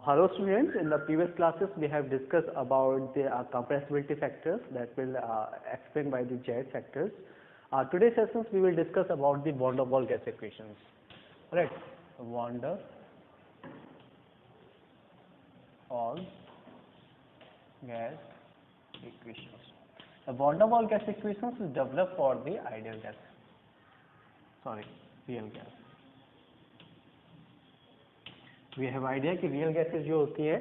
Hello students, in the previous classes we have discussed about the compressibility factors that will explained by the Z factors. Today's sessions we will discuss about the van der Waals gas equations. Right, van der Waals gas equations. The van der Waals gas equations is developed for the ideal gas. Real gas. We have idea कि real gases जो होती है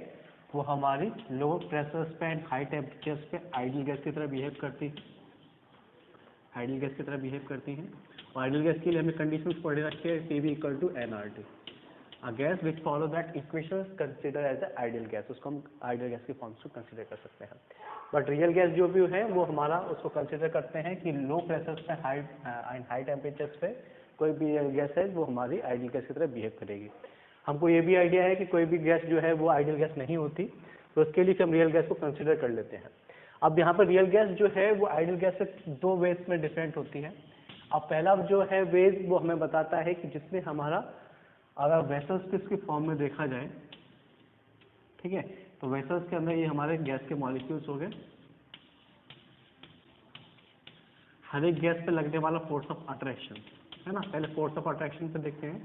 वो हमारी low pressures पे and high temperatures पे ideal gas की तरह बिहेव करती हैं, आइडियल गैस की तरह बिहेव करती हैं। और आइडियल गैस के लिए हमें कंडीशंस पढ़े रखे हैं, Pv equal to nRT। A gas which follow that equation consider as a ideal gas, उसको हम आइडियल गैस के फॉर्म से कंसिडर कर सकते हैं। बट रियल गैस जो भी है वो हमारा उसको कंसिडर करते हैं कि लो प्रेशर्स पे हाई टेम्परेचर्स पे कोई भी रियल गैस है वो हमारी आइडियल गैस की तरह बिहेव करेगी। हमको ये भी आइडिया है कि कोई भी गैस जो है वो आइडियल गैस नहीं होती, तो उसके लिए हम रियल गैस को कंसिडर कर लेते हैं। अब यहाँ पर रियल गैस जो है वो आइडियल गैस से दो वेज में डिफरेंट होती है। अब पहला जो है वेज वो हमें बताता है कि जिसमें हमारा अगर वेसल्स किसके फॉर्म में देखा जाए, ठीक है, तो वेसल्स के अंदर ये हमारे गैस के मॉलिक्यूल्स हो गए। हर एक गैस पे लगने वाला फोर्स ऑफ अट्रैक्शन है ना, पहले फोर्स ऑफ अट्रैक्शन पे देखते हैं।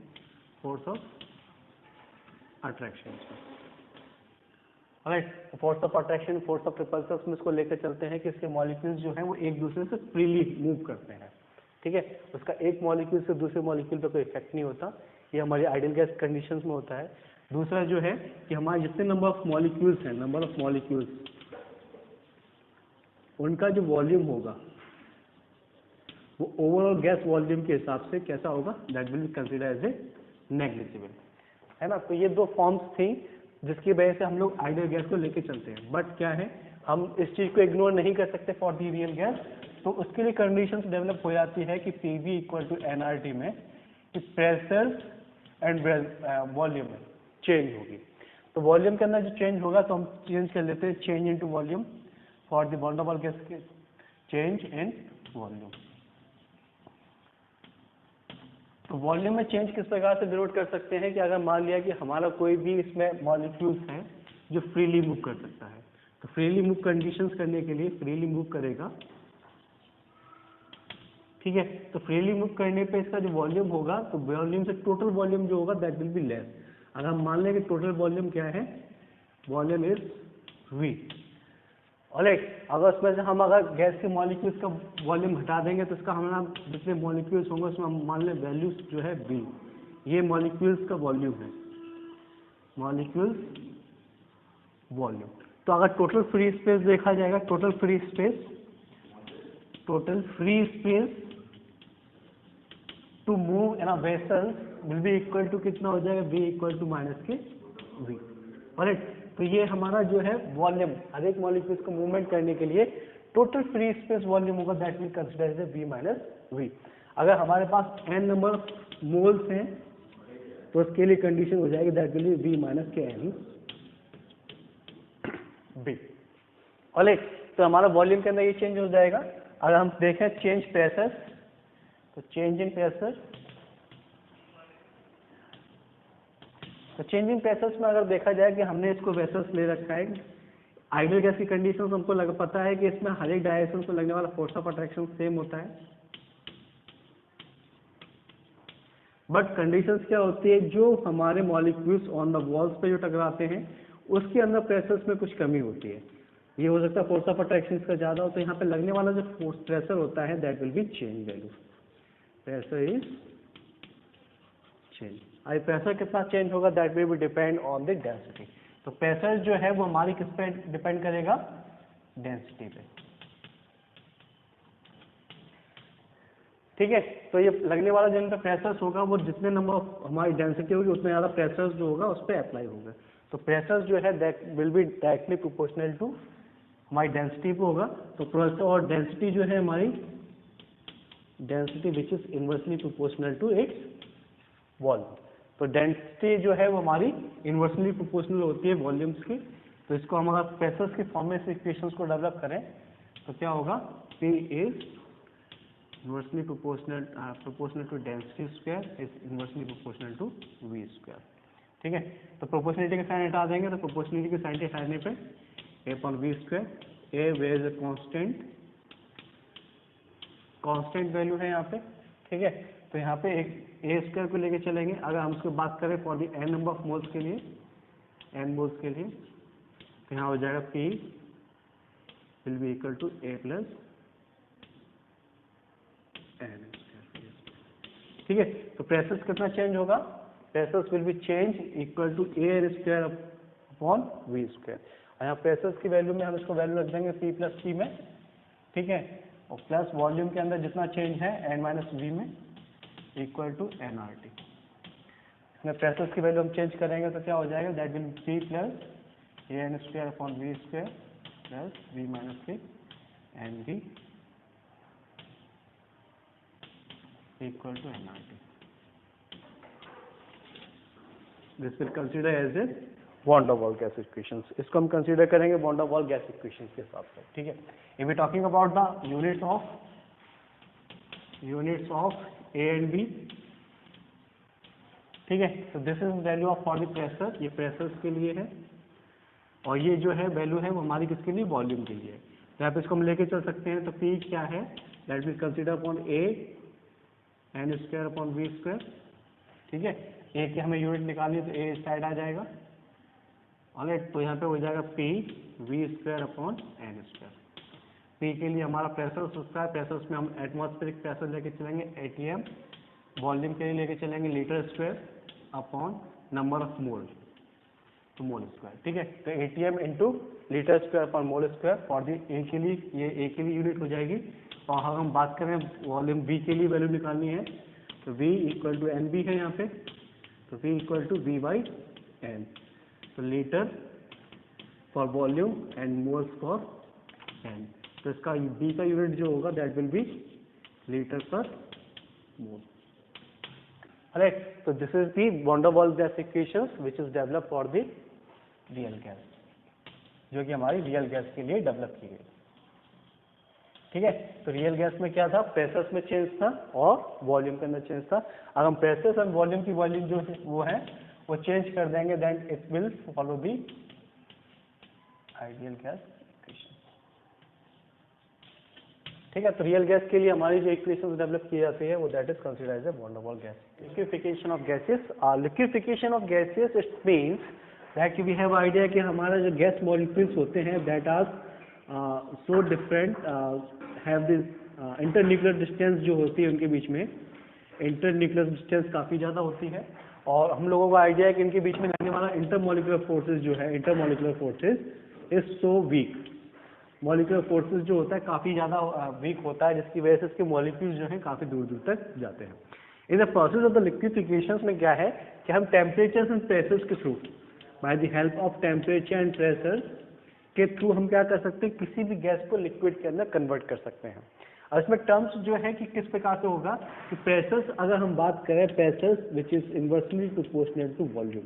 Force of attraction, right, force of attraction, force of repulsion में इसको लेकर चलते हैं कि इसके मॉलिक्यूल्स जो हैं वो एक दूसरे से फ्रीली मूव करते हैं, ठीक है, उसका एक मॉलिक्यूल से दूसरे मॉलिक्यूल पे कोई इफेक्ट नहीं होता, ये हमारी आइडियल गैस कंडीशंस में होता है। दूसरा जो है कि हमारे जितने नंबर ऑफ मॉलिक्यूल्स हैं, नंबर ऑफ मॉलिक्यूल्स, उनका जो वॉल्यूम होगा वो ओवरऑल गैस वॉल्यूम के हिसाब से कैसा होगा, that will be consider as a negligible, है ना। तो ये दो फॉर्म्स थी जिसकी वजह से हम लोग आइडियल गैस को लेके चलते हैं। बट क्या है, हम इस चीज को इग्नोर नहीं कर सकते फॉर दी रियल गैस, तो उसके लिए कंडीशंस डेवलप हो जाती है कि Pv इक्वल टू nRT में प्रेशर एंड वॉल्यूम में चेंज होगी। तो वॉल्यूम के अंदर जो चेंज होगा तो हम चेंज कर लेते हैं change in to volume for the van der Waals gas के चेंज इन वॉल्यूम। तो वॉल्यूम में चेंज किस प्रकार से डिनोट कर सकते हैं कि अगर मान लिया कि हमारा कोई भी इसमें मॉलिक्यूल्स है जो फ्रीली मूव कर सकता है, तो फ्रीली मूव कंडीशंस करने के लिए फ्रीली मूव करेगा, ठीक है, तो फ्रीली मूव करने पे इसका जो वॉल्यूम होगा तो वॉल्यूम से टोटल वॉल्यूम जो होगा दैट विल बी लेस। अगर हम मान लें कि टोटल वॉल्यूम क्या है, वॉल्यूम इज V, ऑलराइट। अगर उसमें से हम अगर गैस के मॉलिक्यूल्स का वॉल्यूम हटा देंगे तो इसका हमारा जितने मॉलिक्यूल्स होंगे उसमें हम मान लें वैल्यूज जो है B, ये मॉलिक्यूल्स का वॉल्यूम है, मॉलिक्यूल्स वॉल्यूम। तो अगर टोटल फ्री स्पेस देखा जाएगा, total free space to move in a vessel will be equal to कितना हो जाएगा, B इक्वल टू माइनस के V, ऑलराइट। तो ये हमारा जो है वॉल्यूम, हर एक मॉलिक्यूल्स को मूवमेंट करने के लिए टोटल फ्री स्पेस वॉल्यूम होगा, that will consider as V minus V। अगर हमारे पास n नंबर मोल्स हैं तो उसके लिए कंडीशन हो जाएगी that will B V minus के n B, ऑलराइट। तो हमारा वॉल्यूम के अंदर ये चेंज हो जाएगा। अगर हम देखें चेंज प्रेशर, तो चेंज इन प्रेशर, तो चेंजिंग प्रेशर्स में अगर देखा जाए कि हमने इसको वेसल्स ले रखा है, आइडियल गैस की कंडीशंस हमको पता है कि इसमें हर एक डायरेक्शन से लगने वाला फोर्स ऑफ अट्रैक्शन सेम होता है। बट कंडीशंस क्या होती है, जो हमारे मॉलिक्यूल्स ऑन द वॉल्स पे जो टकराते हैं उसके अंदर प्रेशर्स में कुछ कमी होती है। ये हो सकता है फोर्स ऑफ अट्रैक्शन का ज्यादा हो, तो यहाँ पे लगने वाला जो फोर्स प्रेशर होता है that will be change value, pressure is change. अब प्रेशर कितना चेंज होगा that will B depend on the density. तो प्रेशर जो है वो हमारी किस पे डिपेंड करेगा, डेंसिटी पे, ठीक है। तो ये लगने वाला जिन पे प्रेशर्स होगा वो जितने नंबर ऑफ हमारी डेंसिटी होगी उतने ज़्यादा प्रेशर्स जो होगा उस पर अप्लाई होगा। तो प्रेशर जो है that will be directly proportional to हमारी डेंसिटी पे होगा। तो प्रेशर और डेंसिटी जो है हमारी density which is inversely proportional to its volume. तो डेंसिटी जो है वो हमारी इनवर्सली प्रोपोर्शनल होती है वॉल्यूम्स की। तो इसको हम अगर प्रेशर्स की फॉर्म में इस इक्वेशंस को डेवलप करें तो क्या होगा, P is inversely proportional to density square is inversely proportional to V square। ठीक है। तो प्रोपोर्शनलिटी के साइन हटा देंगे, तो प्रोपोर्शनलिटी के साइन हटाने पे a/v², a veg constant value है यहाँ पे, ठीक है। तो यहाँ पे एक a² को लेके चलेंगे। अगर हम उसकी बात करें for the n number of moles के लिए, n मोल्स के लिए, तो यहाँ हो जाएगा P will be equal to a plus n, ठीक है। तो प्रेशर कितना चेंज होगा, pressure will be change equal to a² upon v²। यहाँ प्रेशर की वैल्यू में हम इसको वैल्यू रख देंगे P प्लस P में, ठीक है, और प्लस वॉल्यूम के अंदर जितना चेंज है n माइनस v में इक्वल टू nRT। इसमें प्रेशर की वैल्यू हम चेंज करेंगे तो क्या हो जाएगा, that will P plus an² upon v² plus v minus के nv equal to nRT। This will consider as a van der Waals gas equations. इसको हम कंसीडर करेंगे von der Waals gas equations के हिसाब से, ठीक है। If we talking about the units of a and b, ठीक है। तो this is value of for the pressure, ये प्रेशर के लिए है, और ये जो है वैल्यू है वो हमारी किसके लिए, वॉल्यूम के लिए। तो यहाँ पे इसको हम लेके चल सकते हैं। तो P क्या है, that will consider upon a n² upon v², ठीक है। ए की हमें यूनिट निकालनी है तो a इस साइड आ जाएगा, ऑलराइट। तो यहाँ पे हो जाएगा P v² upon n²। P के लिए हमारा प्रेशर उसका है, प्रेशर उसमें हम एटमॉस्फेरिक प्रेशर लेके चलेंगे atm, वॉल्यूम के लिए लेके चलेंगे litre square upon number of mole, तो मोल स्क्वायर, ठीक है। तो atm into litre square upon mole square for the a के लिए, ये ए के लिए यूनिट हो जाएगी। और अगर हम बात करें वॉल्यूम बी के लिए वैल्यू निकालनी है तो v equal to n b है यहाँ पे, तो v इक्वल टू v/n, तो litre for volume and moles for n। तो इसका b का यूनिट जो होगा दैट विल बी लीटर पर मोल, राइट। तो this is the van der Waals gas equations which is develop for the real gas, जो कि हमारी रियल गैस के लिए डेवलप की गई, ठीक है। तो रियल गैस में क्या था, प्रेशर में चेंज था और वॉल्यूम के अंदर चेंज था। अगर हम प्रेशर और वॉल्यूम की वॉल्यूम जो वो है वो चेंज कर देंगे, then it will follow the ideal gas equation, ठीक है। तो रियल गैस के लिए हमारी जो इक्वेशंस डेवलप की जाती है वो that is considered as a van der Waals gas. Liquefaction of gases, liquefaction of gases it means that we have idea कि हमारा जो गैस मॉलिक्यूल्स होते हैं that are so different, have this internuclear distance जो होती है उनके बीच में इंटरन्यूक्लियर डिस्टेंस काफ़ी ज़्यादा होती है, और हम लोगों का आइडिया है कि इनके बीच में लगने वाला इंटरमोलिकुलर फोर्सेज जो है, intermolecular forces is so weak. Molecular forces जो होता है काफ़ी ज़्यादा वीक होता है, जिसकी वजह से इसके मॉलिक्यूल्स जो है काफ़ी दूर दूर तक जाते हैं। In the process of the liquefaction में क्या है कि हम टेम्परेचर एंड प्रेशर्स के through, by the help of temperature and pressure के थ्रू हम क्या कर सकते हैं, किसी भी गैस को लिक्विड के अंदर कन्वर्ट कर सकते हैं। और इसमें टर्म्स जो है कि किस प्रकार से होगा कि प्रेशर्स, अगर हम बात करें pressures which is inversely proportional to volume,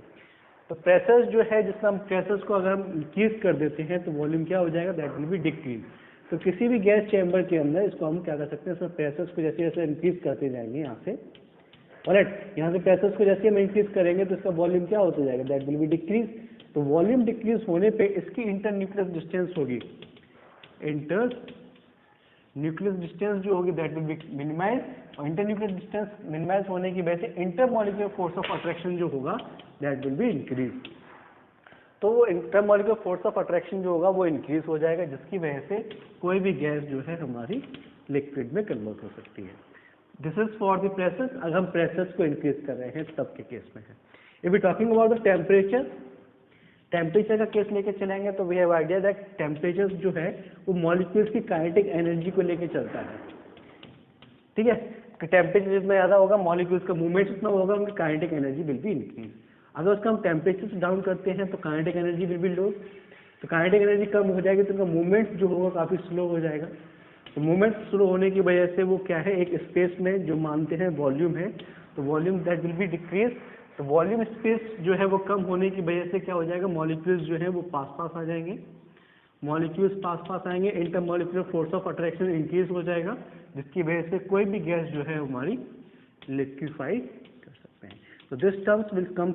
तो प्रेशर्स जो है जिसमें हम प्रेशर्स को अगर हम इंक्रीज कर देते हैं तो वॉल्यूम क्या हो जाएगा, दैट विल बी डिक्रीज। तो किसी भी गैस चैम्बर के अंदर इसको हम क्या कर सकते हैं, इसमें प्रेशर्स को जैसे जैसे इंक्रीज करते जाएंगे यहाँ से, ऑलराइट, यहाँ से प्रेशर्स को जैसे हम इंक्रीज करेंगे तो इसका वॉल्यूम क्या होता जाएगा, दैट विल बी डिक्रीज। तो वॉल्यूम डिक्रीज होने पे इसकी इंटरन्यूक्लियर डिस्टेंस होगी, इंटर न्यूक्लियस डिस्टेंस जो होगी दैट विल बी मिनिमाइज, और इंटरन्यूक्लियर डिस्टेंस मिनिमाइज होने की वजह से इंटरमॉलिक्यूलर फोर्स ऑफ अट्रैक्शन जो होगा दैट विल बी इंक्रीज। तो वो इंटरमॉलिक्यूलर फोर्स ऑफ अट्रैक्शन जो होगा वो इंक्रीज हो जाएगा, जिसकी वजह से कोई भी गैस जो है हमारी लिक्विड में कन्वर्ट हो सकती है। This is for the pressures, अगर हम प्रेशर्स को इंक्रीज कर रहे हैं तब के केस में है। If we talking about the temperature, temperature का केस लेके चलेंगे तो we have idea that temperature जो है वो मॉलिक्यूल्स की काइनेटिक एनर्जी को लेके चलता है, ठीक है। कि टेम्परेचर जितना ज़्यादा होगा मॉलिक्यूल्स का मूवमेंट जितना होगा उनकी kinetic energy will be increase. अगर उसका हम टेम्परेचर से डाउन करते हैं तो काइनेटिक एनर्जी विल बी लो, तो काइनेटिक एनर्जी कम हो जाएगी तो उनका मूवमेंट जो होगा काफ़ी स्लो हो जाएगा। तो मूवमेंट स्लो होने की वजह से वो क्या है, एक स्पेस में जो मानते हैं वॉल्यूम है, तो volume that will be decrease. तो वॉल्यूम स्पेस जो है वो कम होने की वजह से क्या हो जाएगा, मॉलिक्यूल्स जो है वो पास पास आ जाएंगे, मॉलिक्यूल्स पास पास आएंगे, intermolecular force of attraction increase हो जाएगा, जिसकी वजह से कोई भी गैस जो है हमारी लिक्विफाई कर सकते हैं। So this terms will come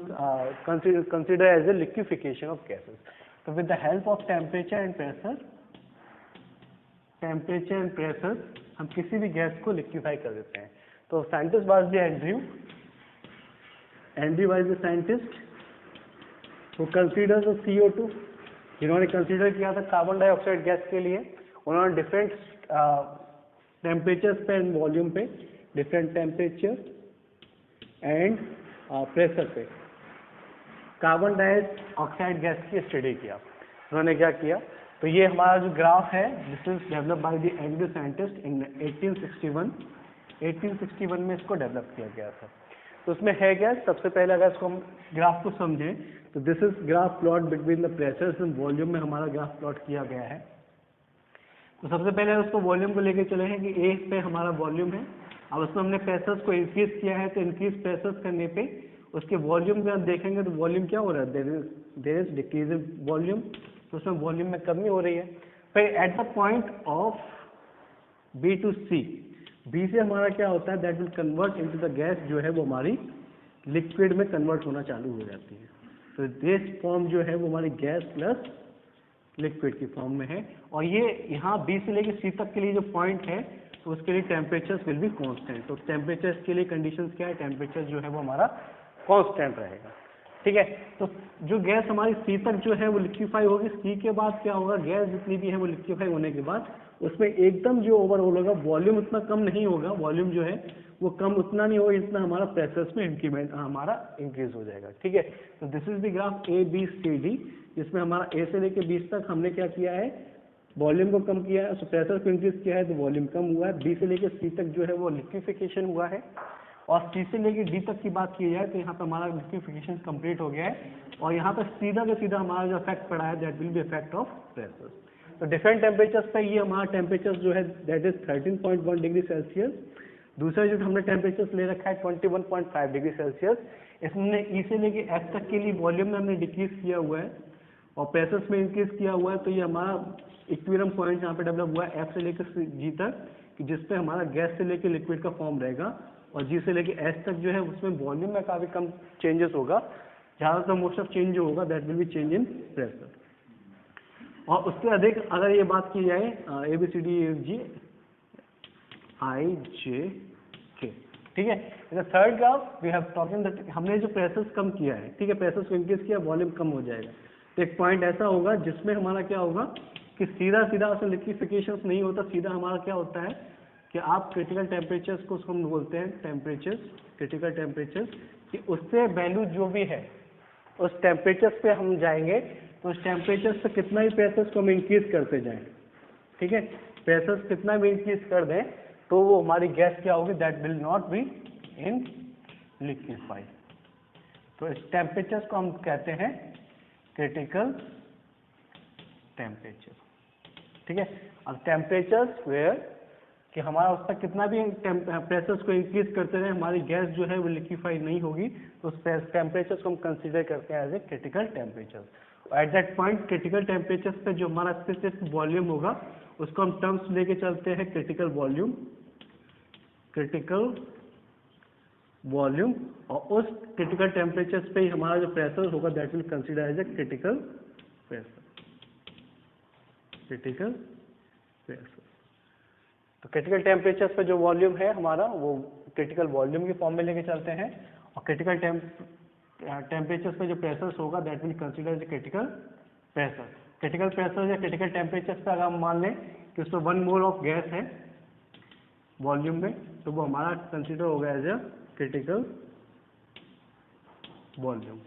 consider as a liquefaction of gases. So with the help of temperature and pressure हम किसी भी गैस को लिक्विफाई कर देते हैं. तो scientist was the Andrew was the scientist वो कंसीडर द CO2, जिन्होंने कंसीडर किया था कार्बन डाइऑक्साइड गैस के लिए. उन्होंने डिफरेंट टेम्परेचर पे एंड वॉल्यूम पे, डिफरेंट टेम्परेचर एंड प्रेशर पे कार्बन डाइऑक्साइड गैस की स्टडी किया. उन्होंने क्या किया, तो ये हमारा जो ग्राफ है this is develop by the Anglo scientist in 1861 में इसको डेवलप किया गया था. तो उसमें है क्या, सबसे पहले अगर इसको हम ग्राफ को समझें तो this is graph plot between the pressures and volume में हमारा ग्राफ प्लॉट किया गया है. तो सबसे पहले उसको वॉल्यूम को लेके चले हैं कि ए पे हमारा वॉल्यूम है. अब उसमें हमने प्रेशर्स को इंक्रीज किया है, तो इंक्रीज प्रेशर्स करने पे उसके वॉल्यूम में देखेंगे तो वॉल्यूम क्या हो रहा है, there is decrease in volume. तो उसमें वॉल्यूम में कमी हो रही है. फिर at the point of B to C, B से हमारा क्या होता है, that will convert into the gas, जो है वो हमारी लिक्विड में कन्वर्ट होना चालू हो जाती है. तो दिस फॉर्म जो है वो हमारी गैस प्लस लिक्विड की फॉर्म में है. और ये यहाँ B से लेकर C तक के लिए जो पॉइंट है तो उसके लिए टेम्परेचर विल बी कांस्टेंट. तो टेम्परेचर के लिए कंडीशंस क्या है, टेम्परेचर जो है वो हमारा कांस्टेंट रहेगा. ठीक है. तो जो गैस हमारी C तक जो है वो लिक्विफाई होगी. C के बाद क्या होगा, गैस जितनी भी है वो लिक्विफाई होने के बाद उसमें एकदम जो ओवरऑल होगा वॉल्यूम उतना कम नहीं होगा. वॉल्यूम जो है वो कम उतना नहीं होगा जितना हमारा प्रेशर्स में इंक्रीमेंट हमारा इंक्रीज हो जाएगा. ठीक है. तो this is the graph ABCD, जिसमें हमारा A से लेके B तक हमने क्या किया है, वॉल्यूम को कम किया है, प्रेशर को इंक्रीज किया है तो वॉल्यूम कम हुआ है. B से लेके C तक जो है वो लिक्विफिकेशन हुआ है. और C से लेके D तक की बात की जाए तो यहाँ पे हमारा लिक्विफिकेशन कंप्लीट हो गया है. और यहाँ पे सीधा का सीधा हमारा जो इफेक्ट पड़ा है that will be effect of pressure. तो डिफरेंट टेम्परेचर्स पे ये हमारा टेम्परेचर जो है दैट इज 13.1 डिग्री सेल्सियस. दूसरा जो हमने टेम्परेचर ले रखा है 21.5 डिग्री सेल्सियस. इसमें E से लेके F तक के लिए वॉल्यूम में हमने डिक्रीज किया हुआ है और प्रेशर्स में इंक्रीज किया हुआ है. तो ये हमारा इक्विलिब्रियम पॉइंट यहाँ पे डेवलप हुआ है F से लेकर G तक, कि जिसपे हमारा गैस से लेकर लिक्विड का फॉर्म रहेगा. और G से लेके S तक जो है उसमें वॉल्यूम में काफी कम चेंजेस होगा. ज़्यादातर मोस्ट ऑफ चेंज जो होगा that will be change in pressure. और उससे अधिक अगर ये बात की जाए ABCD EFGHIJ, ठीक है. Third graph we have talking that हमने जो प्रेशर्स कम किया है, ठीक है, प्रेशर्स को इंक्रीज किया, वॉल्यूम कम हो जाएगा. तो एक पॉइंट ऐसा होगा जिसमें हमारा क्या होगा कि सीधा सीधा उसमें लिक्विफिकेशन नहीं होता. सीधा हमारा क्या होता है कि आप क्रिटिकल टेम्परेचर्स को उसको हम बोलते हैं टेम्परेचर्स, क्रिटिकल टेम्परेचर्स, कि उससे वैल्यू जो भी है उस टेम्परेचर पे हम जाएंगे. तो उस टेम्परेचर से कितना ही प्रेशर्स को हम इंक्रीज करते जाएं, ठीक है, प्रेशर्स कितना भी इंक्रीज कर दें तो वो हमारी गैस क्या होगी, that will not be in liquefy. तो इस टेम्परेचर को हम कहते हैं क्रिटिकल टेम्परेचर. ठीक है. अब टेम्परेचर्स वेयर कि हमारा उस पर कितना भी प्रेशर्स को इंक्रीज करते रहे हमारी गैस जो है वो लिक्विफाई नहीं होगी. तो उस टेम्परेचर्स को हम कंसीडर करते हैं as a critical temperature. At that point critical temperature पे जो हमारा स्पेसिफिक वॉल्यूम होगा उसको हम टर्म्स लेके चलते हैं क्रिटिकल वॉल्यूम, क्रिटिकल वॉल्यूम. और उस क्रिटिकल टेम्परेचर पे ही हमारा जो प्रेशर होगा that will consider as a critical pressure, critical pressure. तो क्रिटिकल टेम्परेचर पे जो वॉल्यूम है हमारा वो क्रिटिकल वॉल्यूम की फॉर्म में लेके चलते हैं. और क्रिटिकल टेम्परेचर पे जो प्रेशर होगा that will consider as critical pressure. Critical pressure या क्रिटिकल टेम्परेचर पे अगर हम मान लें कि उसमें 1 मोल ऑफ गैस है वॉल्यूम में तो वो हमारा कंसीडर होगा एज अ क्रिटिकल वॉल्यूम.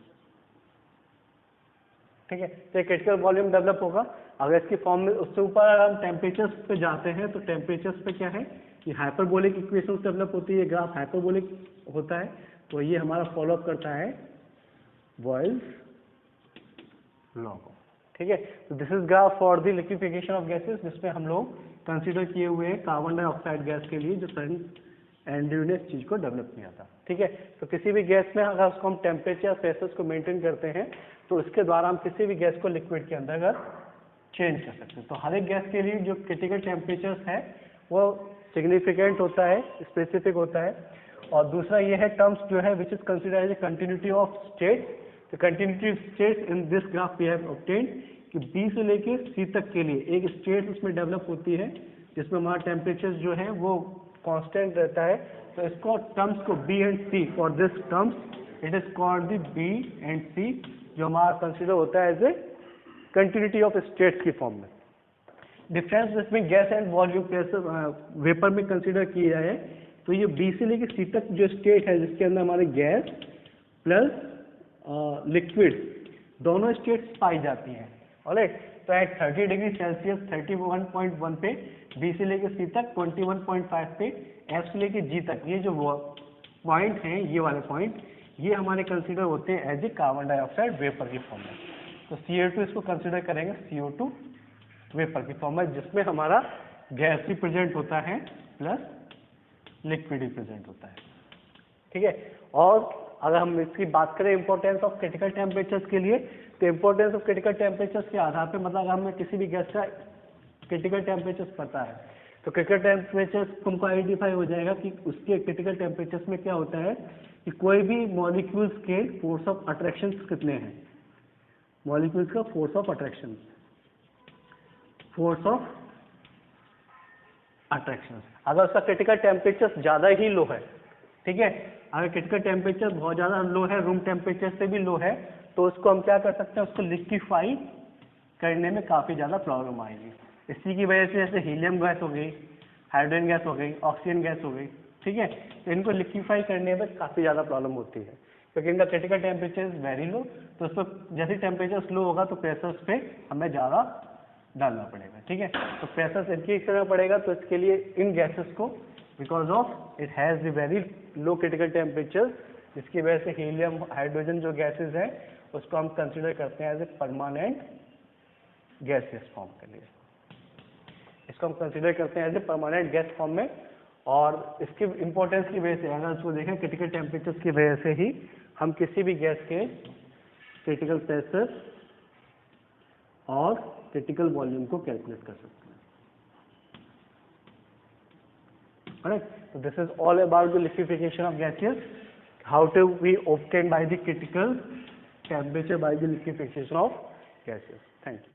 ठीक है. तो क्रिटिकल वॉल्यूम डेवलप होगा. अगर इसकी फॉर्म में उससे ऊपर अगर हम टेम्परेचर्स पे जाते हैं तो टेम्परेचर्स पे क्या है कि हाइपरबोलिक इक्वेशंस डेवलप होती है. ग्राफ हाइपरबोलिक होता है तो ये हमारा फॉलो अप करता है बॉयल्स लॉ को. ठीक है. तो this is graph for the liquefaction of gases, जिसमें हम लोग कंसीडर किए हुए हैं कार्बन डाइऑक्साइड गैस के लिए जो एंड्रयू ने इस चीज को डेवलप किया था. ठीक है. तो किसी भी गैस में अगर उसको हम टेम्परेचर प्रेशर्स को मेंटेन करते हैं तो इसके द्वारा हम किसी भी गैस को लिक्विड के अंदर चेंज कर सकते हैं. तो हर एक गैस के लिए जो क्रिटिकल टेम्परेचर है वो सिग्निफिकेंट होता है, स्पेसिफिक होता है. और दूसरा ये है टर्म्स जो है which is considered as a continuity of state. तो continuity of state in this graph we have obtained कि बी से लेके सी तक के लिए एक स्टेट उसमें डेवलप होती है जिसमें हमारा टेम्परेचर जो है वो कांस्टेंट रहता है। तो इसको टर्म्स को b and c, for this terms it is called the b and c, जो हमारा कंसिडर होता है as a continuity of states की फॉर्म में। डिफरेंस जिसमें gas and volume pressure vapour में कंसिडर किया है, तो ये बी से लेके सी तक जो स्टेट है जिसके अंदर हमारे गैस प्लस लिक्विड दोनों स्टेट्स पाई जाती हैं। ऑलराइट, तो एट 30 डिग्री सेल्सियस 31.1 पे बी से लेके सी तक, 21.5 पे एफ से लेके जी तक, ये जो पॉइंट हैं, ये वाले पॉइंट, ये हमारे कंसिडर होते हैं as a carbon dioxide vapour की फॉर्म में। तो CO2 इसको कंसिडर करेंगे CO2 वेपर की फॉर्म में, जिसमें हमारा गैस भी प्रेजेंट होता है प्लस लिक्विड भी प्रेजेंट होता है। ठीक है, और अगर हम इसकी बात करें इंपॉर्टेंस ऑफ क्रिटिकल टेम्परेचर्स के लिए, तो इंपॉर्टेंस ऑफ क्रिटिकल टेम्परेचर्स के आधार पे, मतलब अगर हमें किसी भी गैस का क्रिटिकल टेम्परेचर्स पता है तो क्रिटिकल टेम्परेचर्स तुमको आइडेंटिफाई हो जाएगा कि उसके क्रिटिकल टेम्परेचर्स में क्या होता है कि कोई भी मॉलिक्यूल्स के फोर्स ऑफ अट्रैक्शन कितने हैं, मॉलिक्यूल्स का force of attraction, force of attraction, अगर उसका क्रिटिकल टेम्परेचर ज़्यादा ही लो है, ठीक है, अगर क्रिटिकल टेम्परेचर बहुत ज़्यादा लो है, रूम टेम्परेचर से भी लो है, तो उसको हम क्या कर सकते हैं, उसको लिक्विफाई करने में काफ़ी ज़्यादा प्रॉब्लम आएगी। इसी की वजह से जैसे हीलियम गैस हो गई, हाइड्रोजन गैस हो गई, ऑक्सीजन गैस हो गई, ठीक है, तो इनको लिक्विफाई करने में काफ़ी ज़्यादा प्रॉब्लम होती है क्योंकि इनका critical temperature is very low. तो उस पर जैसे टेम्परेचर स्लो होगा तो प्रेशर पे हमें ज़्यादा डालना पड़ेगा। ठीक है, तो प्रेशर इंक्रीज करना पड़ेगा, तो इसके लिए इन गैसेस को because of it has the very low critical temperature, जिसकी वजह से हीलियम हाइड्रोजन जो गैसेज हैं उसको हम कंसिडर करते हैं as a permanent gaseous form के लिए, इसको हम कंसिडर करते हैं as a permanent gas form में। और इसकी इंपॉर्टेंस की वजह से अगर उसको देखें क्रिटिकल टेम्परेचर की वजह से ही हम किसी भी गैस के क्रिटिकल प्रेशर और क्रिटिकल वॉल्यूम को कैलकुलेट कर सकते हैं। Alright, so this is all about the liquefaction of gases, how to be obtained by the critical temperature by the liquefaction of gases. Thank you.